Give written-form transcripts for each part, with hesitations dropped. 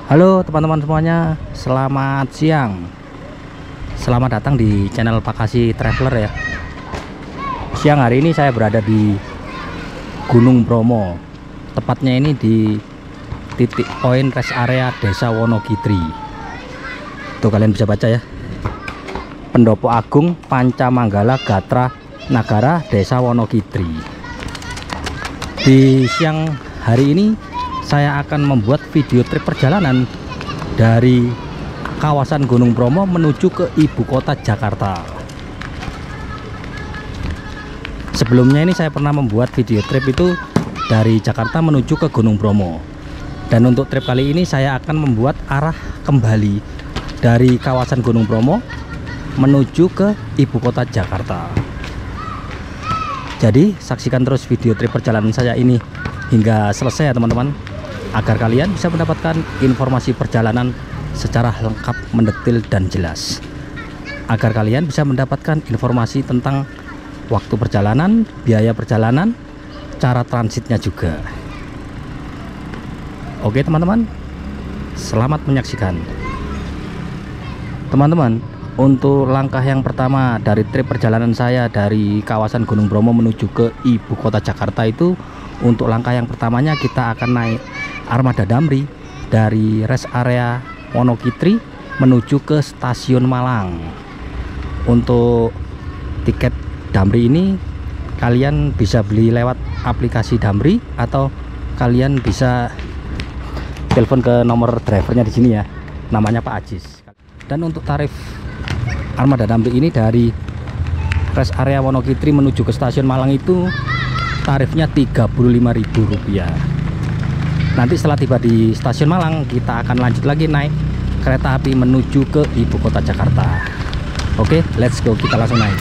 Halo teman-teman semuanya, selamat siang. Selamat datang di channel Pakasi Traveler ya. Siang hari ini saya berada di Gunung Bromo. Tepatnya ini di titik poin rest area Desa Wonogitri. Tuh kalian bisa baca ya. Pendopo Agung Pancamanggala Gatra Nagara Desa Wonogitri. Di siang hari ini saya akan membuat video trip perjalanan dari kawasan Gunung Bromo menuju ke ibu kota Jakarta. Sebelumnya ini saya pernah membuat video trip itu dari Jakarta menuju ke Gunung Bromo. Dan untuk trip kali ini saya akan membuat arah kembali dari kawasan Gunung Bromo menuju ke ibu kota Jakarta. Jadi saksikan terus video trip perjalanan saya ini hingga selesai ya teman-teman, agar kalian bisa mendapatkan informasi perjalanan secara lengkap, mendetil, dan jelas. Agar kalian bisa mendapatkan informasi tentang waktu perjalanan, biaya perjalanan, cara transitnya juga. Oke teman-teman, selamat menyaksikan. Teman-teman, untuk langkah yang pertama dari trip perjalanan saya dari kawasan Gunung Bromo menuju ke ibu kota Jakarta itu, untuk langkah yang pertamanya kita akan naik armada Damri dari rest area Wonogitri menuju ke stasiun Malang. Untuk tiket Damri ini kalian bisa beli lewat aplikasi Damri atau kalian bisa telepon ke nomor drivernya di sini ya, namanya Pak Ajis. Dan untuk tarif armada Damri ini dari rest area Wonogitri menuju ke stasiun Malang itu tarifnya Rp35.000. Nanti setelah tiba di stasiun Malang, kita akan lanjut lagi naik kereta api menuju ke ibu kota Jakarta. Oke, let's go, kita langsung naik.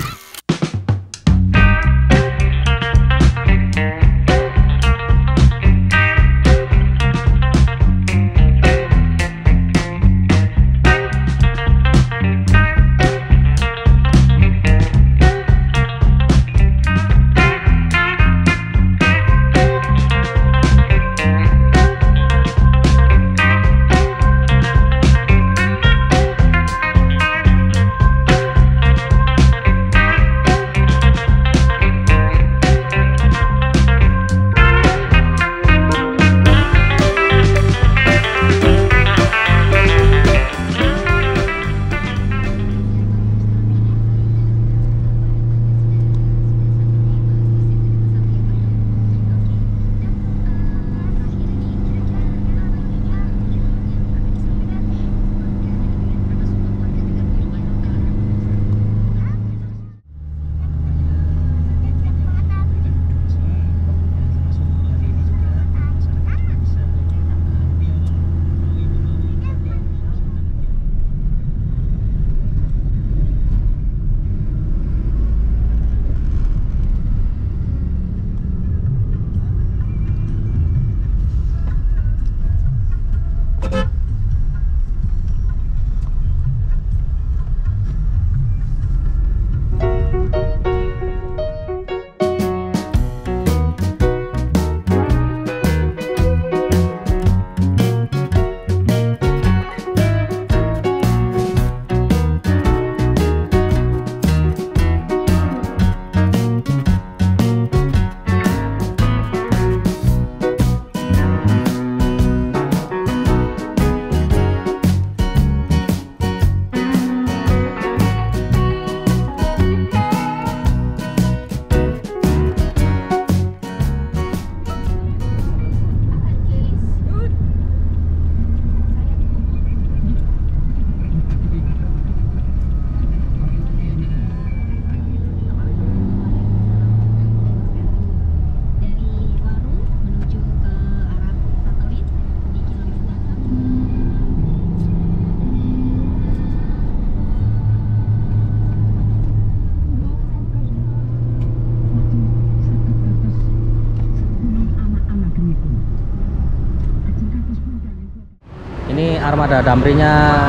Ini armada Damrinya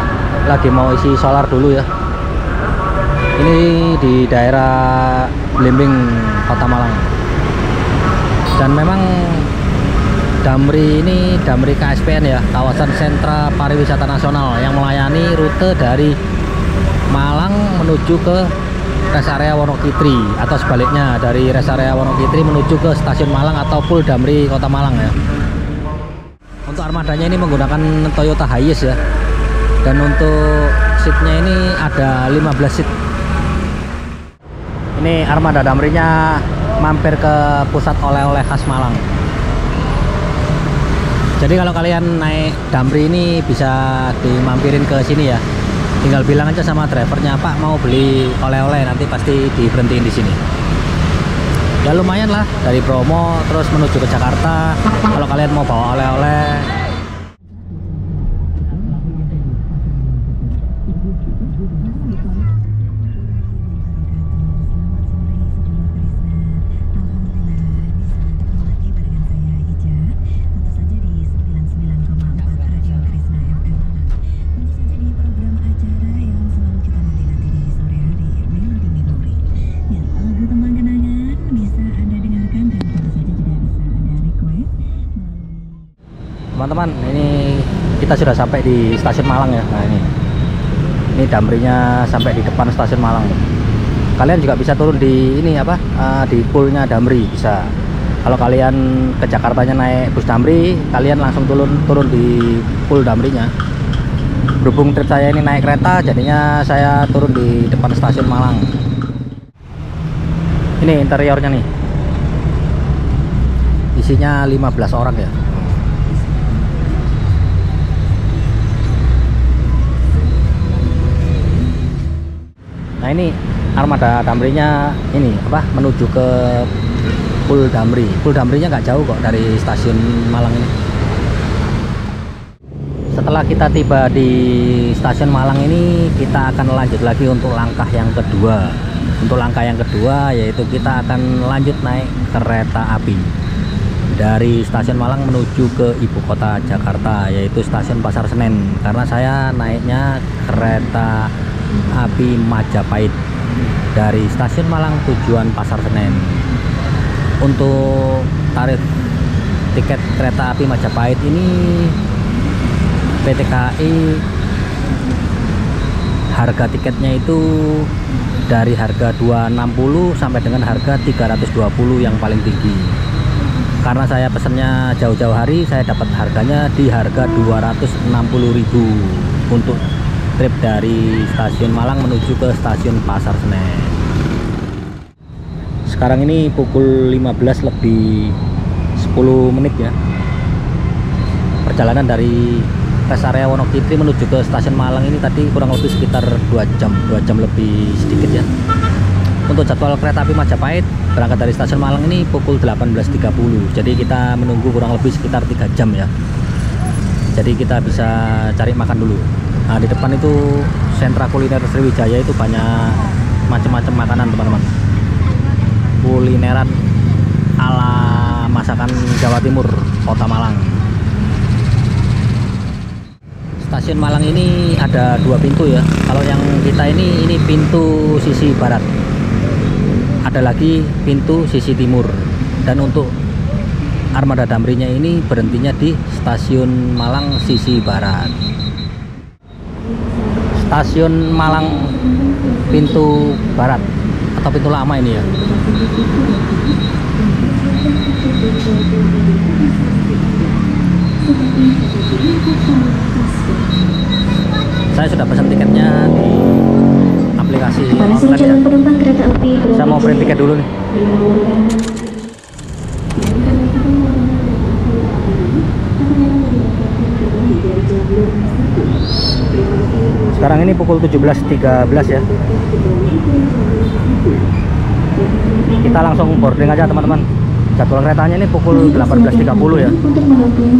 lagi mau isi solar dulu ya. Ini di daerah Blimbing, Kota Malang. Dan memang Damri ini Damri KSPN ya, kawasan sentra pariwisata nasional yang melayani rute dari Malang menuju ke rest area Wonokitri atau sebaliknya dari rest area Wonokitri menuju ke stasiun Malang atau Pul Damri Kota Malang ya. Untuk armadanya ini menggunakan Toyota Hiace ya. Dan untuk seatnya ini ada 15 seat. Ini armada Damrinya mampir ke pusat oleh-oleh khas Malang. Jadi kalau kalian naik Damri ini bisa dimampirin ke sini ya. Tinggal bilang aja sama drivernya, Pak mau beli oleh-oleh, nanti pasti diberhentiin di sini. Ya lumayan lah, dari Bromo terus menuju ke Jakarta. Kalau kalian mau bawa oleh-oleh. Teman-teman, ini kita sudah sampai di stasiun Malang ya. Nah ini Damrinya sampai di depan stasiun Malang. Kalian juga bisa turun di ini apa di poolnya Damri bisa. Kalau kalian ke Jakartanya naik bus Damri, kalian langsung turun di pool Damrinya. Berhubung trip saya ini naik kereta, jadinya saya turun di depan stasiun Malang. Ini interiornya nih, isinya 15 orang ya. Nah ini armada Damrinya ini apa menuju ke Pul Damri. Pul Damrinya nggak jauh kok dari stasiun Malang ini. Setelah kita tiba di stasiun Malang ini, kita akan lanjut lagi untuk langkah yang kedua. Untuk langkah yang kedua yaitu kita akan lanjut naik kereta api dari stasiun Malang menuju ke ibu kota Jakarta, yaitu stasiun Pasar Senen. Karena saya naiknya kereta api Majapahit dari stasiun Malang tujuan Pasar Senen. Untuk tarif tiket kereta api Majapahit ini PT KAI harga tiketnya itu dari harga 260 sampai dengan harga 320 yang paling tinggi. Karena saya pesennya jauh-jauh hari, saya dapat harganya di harga 260.000 untuk trip dari stasiun Malang menuju ke stasiun Pasar Senen. Sekarang ini pukul 15 lebih 10 menit ya. Perjalanan dari rest area Wonokitri menuju ke stasiun Malang ini tadi kurang lebih sekitar 2 jam lebih sedikit ya. Untuk jadwal kereta api Majapahit berangkat dari stasiun Malang ini pukul 18.30. Jadi kita menunggu kurang lebih sekitar 3 jam ya. Jadi kita bisa cari makan dulu. Nah di depan itu sentra kuliner Sriwijaya, itu banyak macam-macam makanan teman-teman. Kulineran ala masakan Jawa Timur, Kota Malang. Stasiun Malang ini ada 2 pintu ya. Kalau yang kita ini pintu sisi barat. Ada lagi pintu sisi timur. Dan untuk armada Damrinya ini berhentinya di stasiun Malang sisi barat. Stasiun Malang pintu barat atau pintu lama ini ya. Saya sudah pesan tiketnya di aplikasi online ya. Saya mau print tiket dulu nih. Sekarang ini pukul 17.13 ya. Kita langsung boarding aja teman-teman. Jadwal keretanya ini pukul 18.30 ya.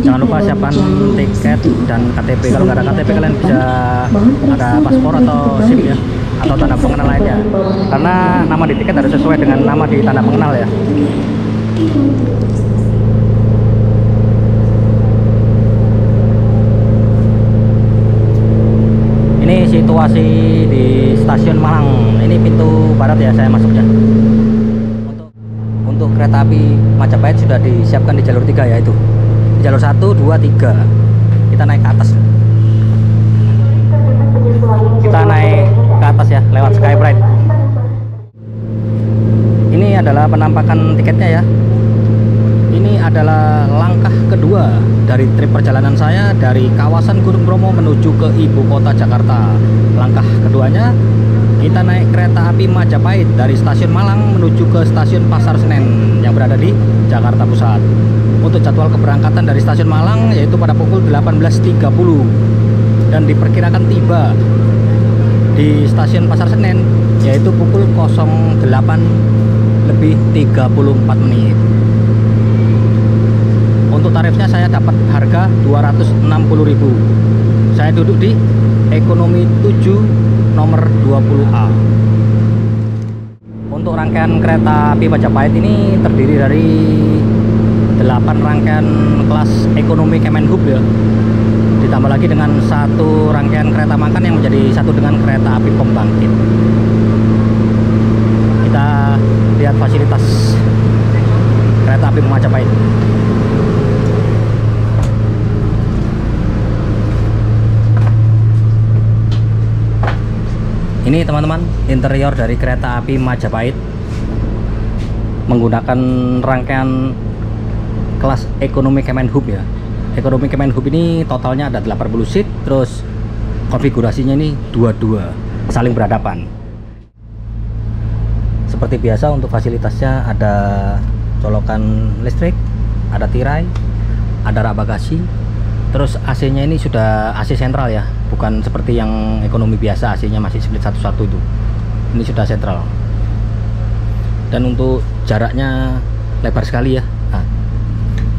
Jangan lupa siapkan tiket dan KTP. Kalau nggak ada KTP kalian bisa ada paspor atau SIM ya, atau tanda pengenal lainnya. Karena nama di tiket harus sesuai dengan nama di tanda pengenal ya. Ini situasi di stasiun Malang. Ini pintu barat ya, saya masuknya. Untuk kereta api Majapahit sudah disiapkan di jalur 3 ya itu. jalur 1, 2, 3. Kita naik ke atas. Kita naik ke atas ya, lewat Skybright. Ini adalah penampakan tiketnya ya. Ini adalah langkah kedua dari trip perjalanan saya dari kawasan Gunung Bromo menuju ke ibu kota Jakarta. Langkah keduanya, kita naik kereta api Majapahit dari stasiun Malang menuju ke stasiun Pasar Senen yang berada di Jakarta Pusat. Untuk jadwal keberangkatan dari stasiun Malang yaitu pada pukul 18.30 dan diperkirakan tiba di stasiun Pasar Senen yaitu pukul 08:34. Untuk tarifnya saya dapat harga 260.000. Saya duduk di ekonomi 7 nomor 20A. Untuk rangkaian kereta api Majapahit ini terdiri dari 8 rangkaian kelas ekonomi Kemenhub ya. Ditambah lagi dengan 1 rangkaian kereta makan yang menjadi satu dengan kereta api pembangkit. Kita lihat fasilitas kereta api Majapahit. Ini teman-teman, interior dari kereta api Majapahit menggunakan rangkaian kelas ekonomi Kemenhub ya. Ekonomi Kemenhub ini totalnya ada 80 seat, terus konfigurasinya ini 22 saling berhadapan. Seperti biasa untuk fasilitasnya ada colokan listrik, ada tirai, ada rak bagasi. Terus AC-nya ini sudah AC sentral ya, bukan seperti yang ekonomi biasa AC-nya masih split satu-satu itu. Ini sudah sentral. Dan untuk jaraknya lebar sekali ya. Nah,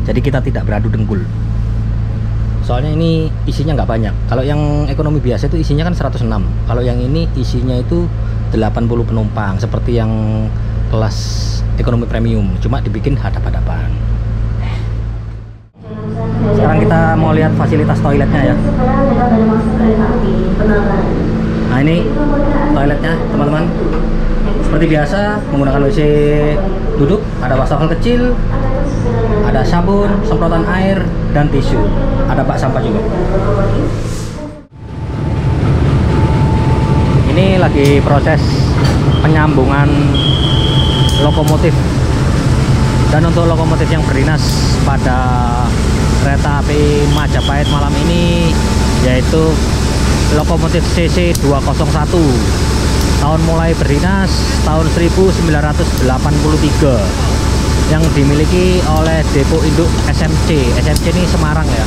jadi kita tidak beradu dengkul. Soalnya ini isinya nggak banyak. Kalau yang ekonomi biasa itu isinya kan 106. Kalau yang ini isinya itu 80 penumpang seperti yang kelas ekonomi premium, cuma dibikin hadap-hadapan. Sekarang kita mau lihat fasilitas toiletnya ya. Nah ini toiletnya teman-teman. Seperti biasa menggunakan WC duduk, ada wastafel kecil, ada sabun, semprotan air, dan tisu. Ada bak sampah juga. Ini lagi proses penyambungan lokomotif. Dan untuk lokomotif yang berdinas pada kereta api Majapahit malam ini yaitu lokomotif CC 201, tahun mulai berdinas tahun 1983, yang dimiliki oleh depo induk SMC. SMC ini Semarang ya.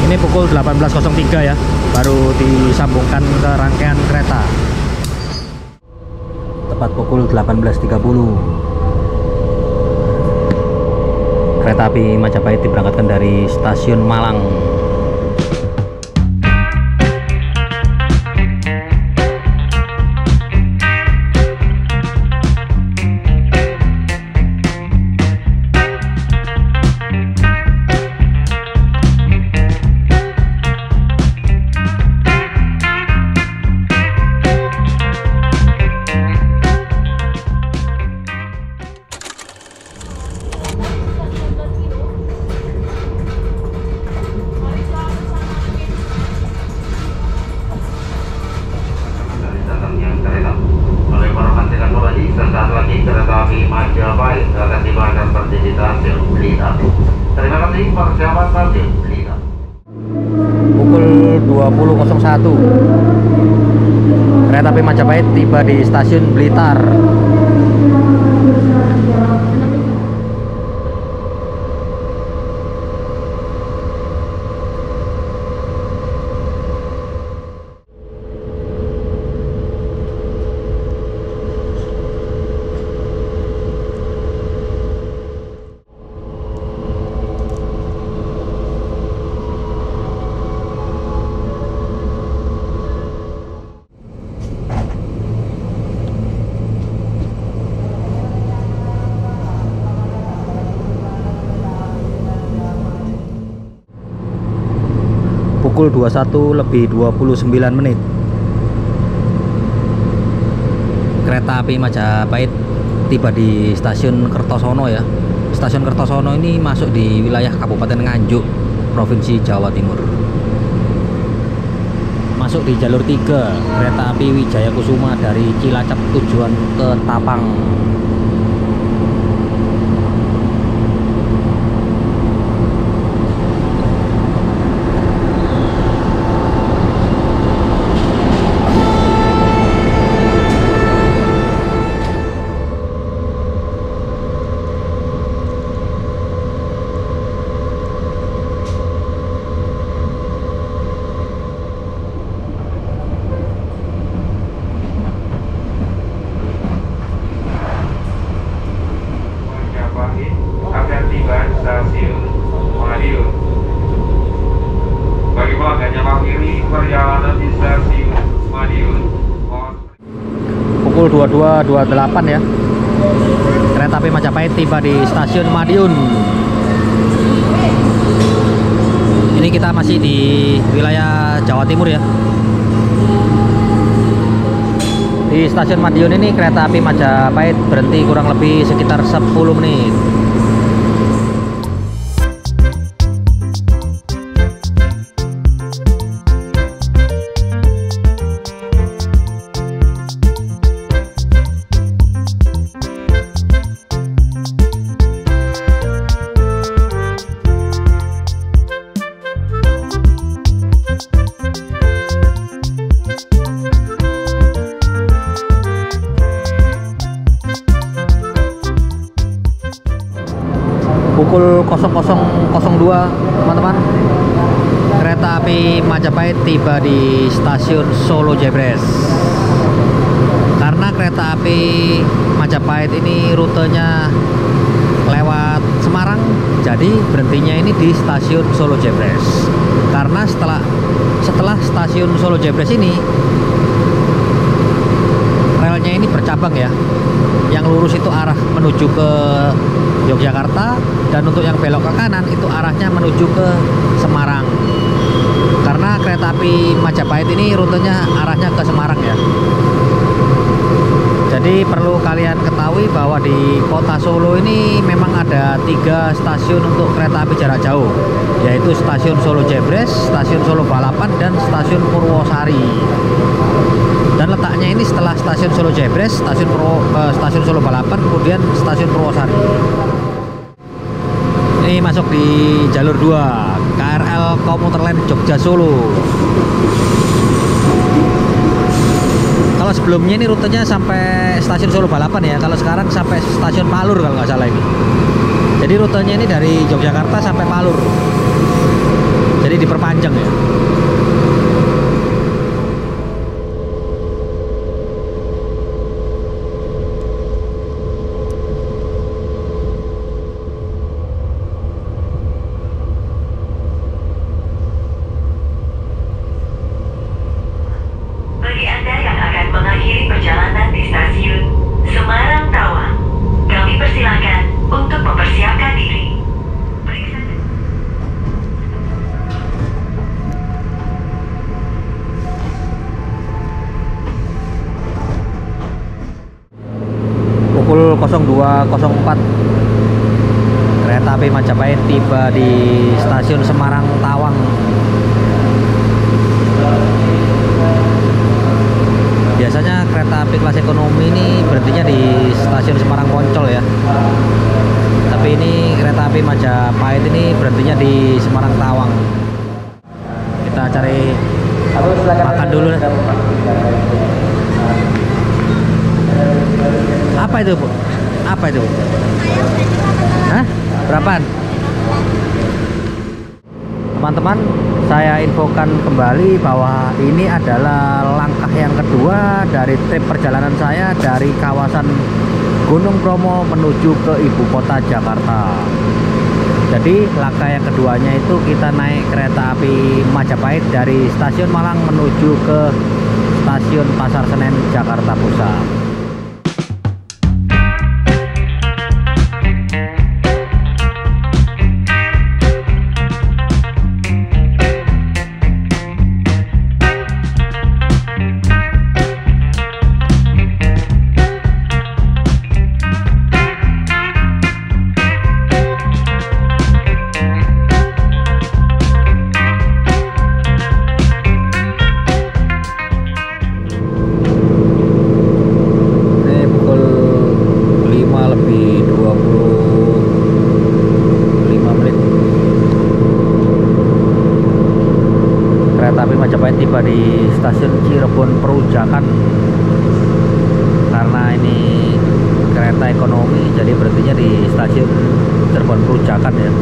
Ini pukul 18.03 ya, baru disambungkan ke rangkaian kereta. Tepat pukul 18.30 kereta api Majapahit diberangkatkan dari stasiun Malang. Majapahit akan dimakan berdiri stasiun Blitar. Terima kasih persiapan stasiun Blitar. Pukul 20.01 kereta api Majapahit tiba di stasiun Blitar. Pukul 21:29. Kereta kereta api Majapahit tiba di stasiun Kertosono ya. Stasiun Kertosono ini masuk di wilayah Kabupaten Nganjuk, Provinsi Jawa Timur. Masuk di jalur 3 kereta api Wijaya Kusuma dari Cilacap tujuan ke Tapang. Akan tiba di stasiun Madiun. Bagi pelanggan yang mengakhiri perjalanan di stasiun Madiun, Pukul 22.28 ya. Kereta api Majapahit tiba di stasiun Madiun. Ini kita masih di wilayah Jawa Timur ya. Di stasiun Madiun ini kereta api Majapahit berhenti kurang lebih sekitar 10 menit. Pukul 00.02 teman-teman, kereta api Majapahit tiba di stasiun Solo Jebres. Karena kereta api Majapahit ini rutenya lewat Semarang, jadi berhentinya ini di stasiun Solo Jebres. Karena setelah stasiun Solo Jebres ini relnya ini bercabang ya. Yang lurus itu arah menuju ke Yogyakarta, dan untuk yang belok ke kanan itu arahnya menuju ke Semarang. Karena kereta api Majapahit ini rutenya arahnya ke Semarang ya. Jadi perlu kalian ketahui bahwa di kota Solo ini memang ada 3 stasiun untuk kereta api jarak jauh, yaitu stasiun Solo Jebres, stasiun Solo Balapan, dan stasiun Purwosari. Dan letaknya ini setelah stasiun Solo Jebres, stasiun Solo Balapan, kemudian stasiun Purwosari. Ini masuk di jalur 2 KRL Komuter Line Jogja Solo. Kalau sebelumnya ini rutenya sampai stasiun Solo Balapan ya. Kalau sekarang sampai stasiun Palur kalau nggak salah ini. Jadi rutenya ini dari Yogyakarta sampai Palur. Jadi diperpanjang ya. Bagi Anda yang akan mengakhiri perjalanan di stasiun Semarang Tawang, kami persilakan untuk mempersiapkan diri. Pukul 02.04 kereta api Majapahit tiba di stasiun Semarang Tawang. Biasanya kereta api kelas ekonomi ini berhentinya di stasiun Semarang Poncol ya. Tapi ini kereta api Majapahit ini berhentinya di Semarang Tawang. Kita cari makan dulu. Apa itu, Bu? Apa itu, Bu? Hah? Berapaan? Teman-teman, saya infokan kembali bahwa ini adalah langkah yang kedua dari trip perjalanan saya dari kawasan Gunung Bromo menuju ke ibu kota Jakarta. Jadi langkah yang keduanya itu kita naik kereta api Majapahit dari stasiun Malang menuju ke stasiun Pasar Senen Jakarta Pusat. tiba di stasiun Cirebon Perujakan. Karena ini kereta ekonomi, jadi berhentinya di stasiun Cirebon Perujakan ya.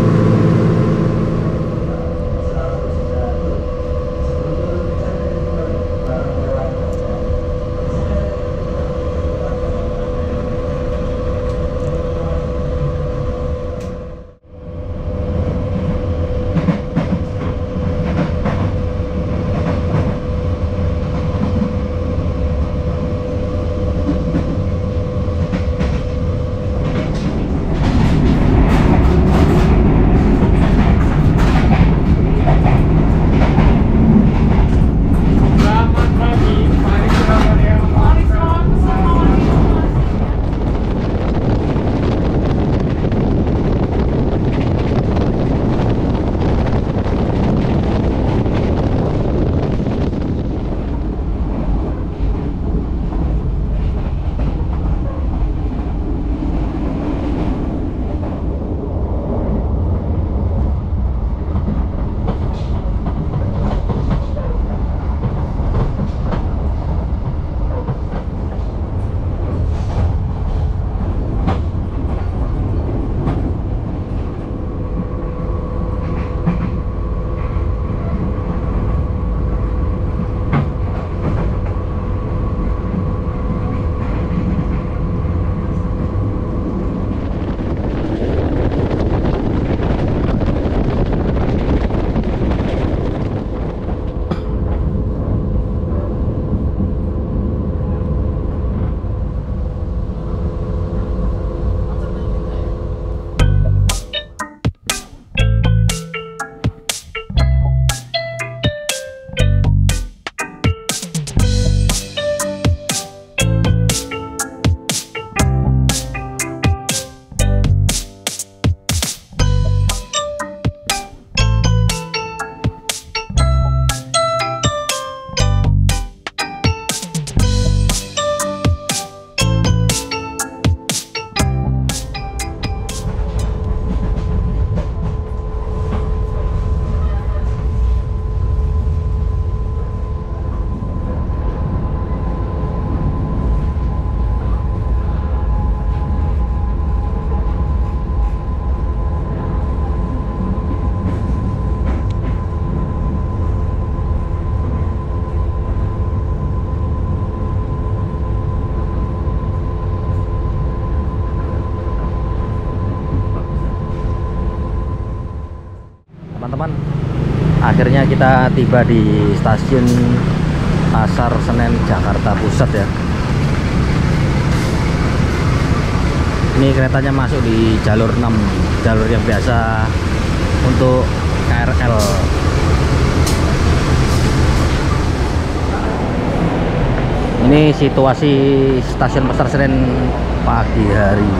Teman-teman, akhirnya kita tiba di stasiun Pasar Senen Jakarta Pusat ya. Ini keretanya masuk di jalur 6, jalur yang biasa untuk KRL. Ini situasi stasiun Pasar Senen pagi hari.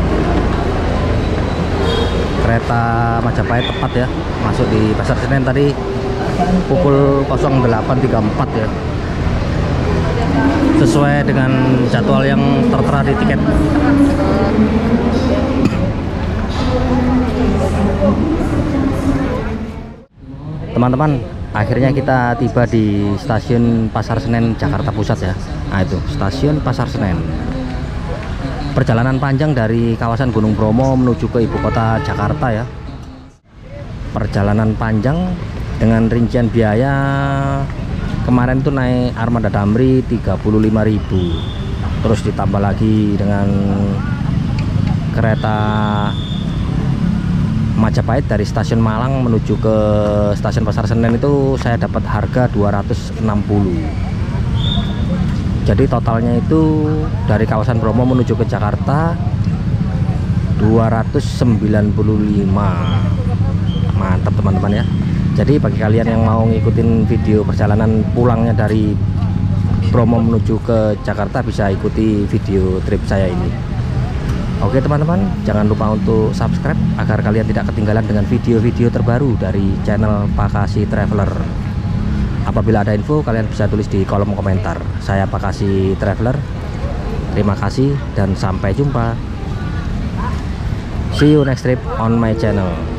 Kereta Majapahit tepat ya, masuk di Pasar Senen tadi pukul 08.34 ya, sesuai dengan jadwal yang tertera di tiket. Teman-teman, akhirnya kita tiba di stasiun Pasar Senen Jakarta Pusat ya. Nah itu stasiun Pasar Senen. Perjalanan panjang dari kawasan Gunung Bromo menuju ke ibu kota Jakarta ya. Perjalanan panjang dengan rincian biaya kemarin tuh naik Armada Damri 35.000, terus ditambah lagi dengan kereta Majapahit dari stasiun Malang menuju ke stasiun Pasar Senen itu saya dapat harga 260. Jadi totalnya itu dari kawasan Bromo menuju ke Jakarta 295. Mantap teman-teman ya. Jadi bagi kalian yang mau ngikutin video perjalanan pulangnya dari Bromo menuju ke Jakarta, bisa ikuti video trip saya ini. Oke teman-teman, jangan lupa untuk subscribe agar kalian tidak ketinggalan dengan video-video terbaru dari channel Pakasi Traveler. Apabila ada info, kalian bisa tulis di kolom komentar. Saya Pakasi Traveler. Terima kasih dan sampai jumpa. See you next trip on my channel.